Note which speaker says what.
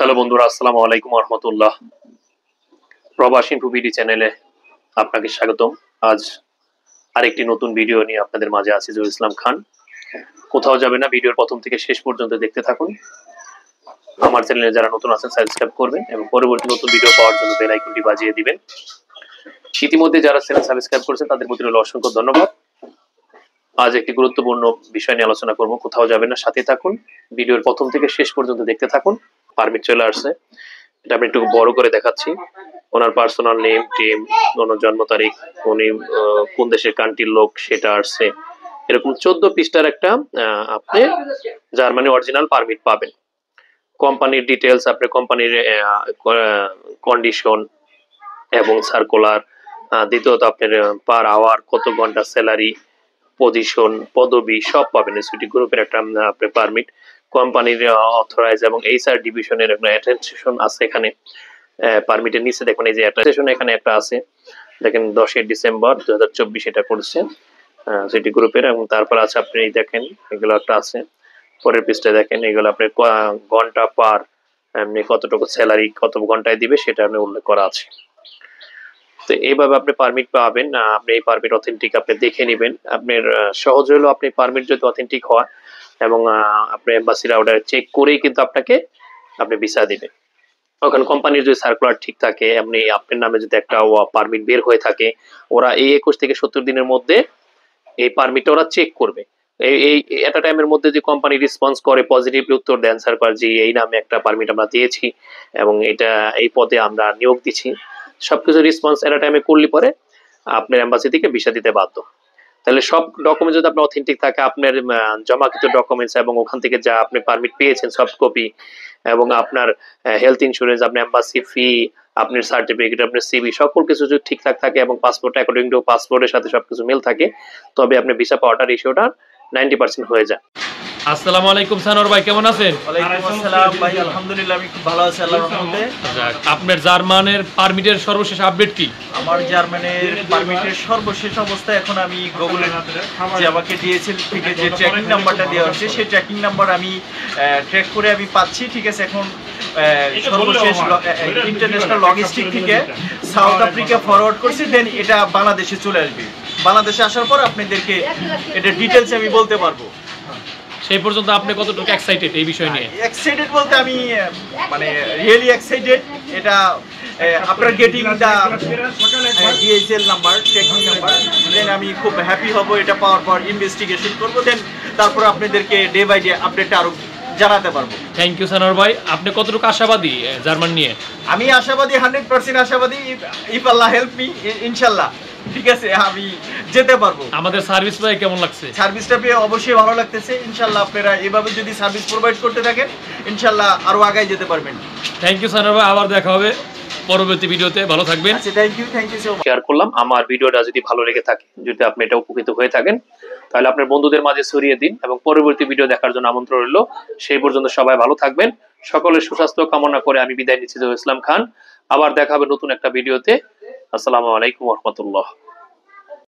Speaker 1: Hello বন্ধুরা, আসসালামু আলাইকুম রহমতুল্লাহ। প্রবাসী ইনফোবিডি চ্যানেলে আপনাকে স্বাগতম। আজ আরেকটি নতুন ভিডিও নিয়ে আপনাদের মাঝে আছি জহুর ইসলাম খান। কোথাও যাবে না, ভিডিওর প্রথম থেকে শেষ পর্যন্ত দেখতে থাকুন। আমার চ্যানেলে যারা নতুন আছেন সাবস্ক্রাইব করবেন এবং পরবর্তী নতুন ভিডিও পাওয়ার জন্য বেল আইকনটি বাজিয়ে দিবেন। ইতিমধ্যে যারা চ্যানেল সাবস্ক্রাইব করেছেন তাদের প্রতি রইল অসংখ্য ধন্যবাদ। আজ একটি গুরুত্বপূর্ণ বিষয় নিয়ে আলোচনা করব। কোথাও যাবেন না, সাথে থাকুন, ভিডিওর প্রথম থেকে শেষ পর্যন্ত দেখতে থাকুন। পারমিট চলে আসছে, এটা আমি একটু বড় করে দেখাচ্ছি। ওনার পার্সোনাল নেম, টিম, ওনার জন্ম তারিখ, উনি কোন দেশের কান্ট্রির লোক সেটা আসছে। এরকম 14 পৃষ্ঠার একটা আপনি জার্মানি অরিজিনাল পারমিট পাবেন। কোম্পানির ডিটেলস, আপনার কোম্পানির কন্ডিশন এবং সার্কুলার, দ্বিতীয়ত আপনার পার আওয়ার কত ঘন্টা স্যালারি, পজিশন, পদবি সব পাবেন। এসইটি গ্রুপের একটা আপনার পারমিট, কোম্পানির অথরাইজ এবং এইচআর ডিভিশনের একটা অ্যাটেনশন আছে এখানে। পারমিটের নিচে দেখুন এই যে অ্যাটেনশন এখানে একটা আছে, দেখেন 10 ডিসেম্বর 2024 এটা করছে সিটি গ্রুপের। এবং তারপর আছে আপনি দেখেন এগুলো একটা আছে, পরের পৃষ্ঠায় দেখেন এগুলো আপনি ঘন্টা পার এমনি কতটুকু স্যালারি কত ঘন্টায় দিবে সেটা আপনি উল্লেখ করা আছে। তো এইভাবে আপনি পারমিট পাবেন। আপনি এই পারমিট অথেন্টিক আপনি দেখে নেবেন। আপনার সহজ হলো আপনি পারমিট যদি অথেন্টিক হয় এবং আপনি এম্বাসির অর্ডার চেক করেই কিন্তু আপনাকে আপনি ভিসা দিবে। ওখানে কোম্পানির যদি সার্কুলার ঠিক থাকে, আপনি আপনার নামে যদি একটা পারমিট বের হয়ে থাকে, ওরা এই 21 থেকে 70 দিনের মধ্যে এই পারমিটটা ওরা চেক করবে। এই একটা টাইমের মধ্যে যে কোম্পানি রেসপন্স করে, পজিটিভলি উত্তর দেন সার্কুলার যে এই নামে একটা পারমিট আমরা দিয়েছি এবং এটা এই পদে আমরা নিয়োগ দিচ্ছি, সবকিছু রেসপন্স একটা টাইমে করলে পরে আপনার এম্বাসি থেকে ভিসা দিতে বাধ্য। তাহলে সব ডকুমেন্ট যদি আপনার অথেন্টিক থাকে, আপনার জমাকৃত ডকুমেন্টস এবং ওখান থেকে যা আপনি পারমিট পেয়েছেন সফট কপি এবং আপনার হেলথ ইন্স্যুরেন্স, আপনার এম্বাসি ফি, আপনার সার্টিফিকেট, আপনার সিভি, সকল কিছু যদি ঠিকঠাক থাকে এবং পাসপোর্ট অ্যাকর্ডিং টু পাসপোর্টের সাথে সবকিছু মিল থাকে, তবে আপনি ভিসা পাওয়াটা রেশিওটা 90% হয়ে যায়।
Speaker 2: আসসালামু আলাইকুম সানোর ভাই, কেমন আছেন?
Speaker 3: ওয়ালাইকুম আসসালাম ভাই, আলহামদুলিল্লাহ আমি খুব ভালো আছি আল্লাহর রহমতে।
Speaker 2: আপনার জার্মানের পারমিটের সর্বশেষ আপডেট কি?
Speaker 3: আমার জার্মানির পারমিটের সর্বশেষ অবস্থা এখন আমি গুগলে যে আমাকে দিয়েছিল থেকে যে ট্র্যাকিং নাম্বারটা দেওয়া হচ্ছে সেই ট্র্যাকিং নাম্বার আমি ট্র্যাক করে আমি পাচ্ছি। ঠিক আছে, এখন সর্বশেষ ইন্টারন্যাশনাল লজিস্টিক থেকে সাউথ আফ্রিকা ফরওয়ার্ড করছি, দেন এটা বাংলাদেশে চলে আসবে। বাংলাদেশে আসার পর আপনাদেরকে এটা ডিটেলস আমি বলতে পারবো।
Speaker 2: সেই পর্যন্ত আপনি কতটুকু এক্সাইটেড এই বিষয় নিয়ে?
Speaker 3: এক্সাইটেড বলতে আমি মানে রিয়েলি এক্সাইটেড। এটা আপনারা গেটিং দা ডিএইচএল নাম্বার, ট্র্যাকিং নাম্বার, দেন আমি খুব হ্যাপি হব এটা পাওয়ার পর। ইনভেস্টিগেশন করব, দেন তারপর আপনাদেরকে ডে বাই ডে আপডেটটা আরো জানাতে পারবো।
Speaker 2: থ্যাংক ইউ সানোর ভাই। আপনি কতটুকু আশাবাদী জার্মান নিয়ে?
Speaker 3: আমি আশাবাদী, 100% আশাবাদী। ইফ আল্লাহ হেল্প মি, ইনশাল্লাহ ঠিক আছে আমি যেতে পারবো।
Speaker 2: আমাদের সার্ভিস ভাই কেমন লাগছে?
Speaker 3: সার্ভিসটা পেয়ে অবশ্যই ভালো লাগতেছে। ইনশাল্লাহ আপনারা এভাবে যদি সার্ভিস প্রোভাইড করতে থাকেন ইনশাল্লাহ আরো আগায় যেতে পারবেন।
Speaker 2: থ্যাংক ইউ সানোর ভাই, আবার দেখা হবে পরবর্তী ভিডিওতে। ভালো থাকবেন।
Speaker 3: আচ্ছা, thank you so much.
Speaker 1: Share করলাম। আমার ভিডিওটা যদি ভালো লেগে থাকে, যদি আপনি এটা উপকৃত হয়ে থাকেন, তাহলে আপনার বন্ধুদের মাঝে ছড়িয়ে দিন এবং পরবর্তী ভিডিও দেখার জন্য আমন্ত্রণ রইল। সেই পর্যন্ত সবাই ভালো থাকবেন। সকলের সুস্বাস্থ্য কামনা করে আমি বিদায় নিচ্ছি জহুর ইসলাম খান। আবার দেখা হবে নতুন একটা ভিডিওতে। আসসালামু আলাইকুম রহমতুল্লাহ।